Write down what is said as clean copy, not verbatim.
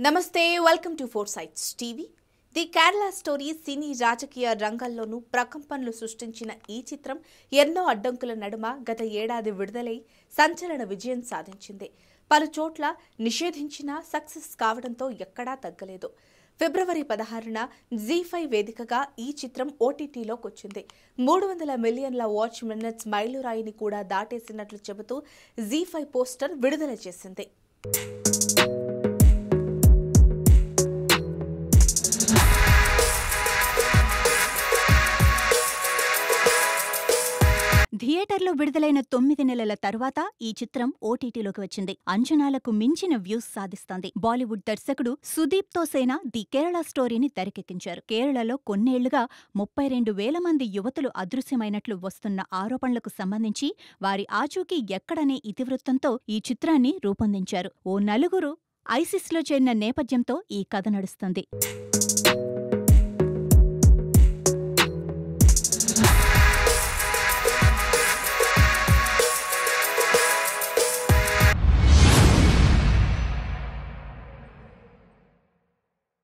నమస్తే welcome to four sides TV. The Kerala story సినీ రాజకీయ రంగాల్లోనూ ప్రకంపనలు సృష్టించిన ఈ చిత్రం ఎన్నో అడ్డంకుల నడుమ గత ఏడాది విడుదలై సంచలన విజయం సాధించింది. పలు చోట్ల నిషేధించినా సక్సెస్ కావడంతో ఎక్కడా తగ్గలేదు. ఫిబ్రవరి 16న జీ5 వేదికగా ఈ చిత్రం ఓటీటీలోకి వచ్చింది. 300 మిలియన్ల వాచ్ మినిట్స్ మైలురాయిని కూడా దాటేసినట్లు చెబుతూ జీ5 పోస్టర్ విడుదల చేసింది. థియేటర్లో విడుదలైన 9 నెలల తర్వాత ఈ చిత్రం ఓటీటీలోకి వచ్చింది. అంచనాలకు మించిన వ్యూస్ సాధిస్తోంది. బాలీవుడ్ దర్శకుడు సుదీప్తో సేన ది కేరళ స్టోరీని తెరకెక్కించారు. కేరళలో కొన్నేళ్లుగా 32,000 మంది యువతులు అదృశ్యమైనట్లు వస్తున్న ఆరోపణలకు సంబంధించి వారి ఆచూకీ ఎక్కడనే ఇతివృత్తంతో ఈ చిత్రాన్ని రూపొందించారు. ఓ నలుగురు ఐసిస్లో చేరిన నేపథ్యంతో ఈ కథ నడుస్తుంది.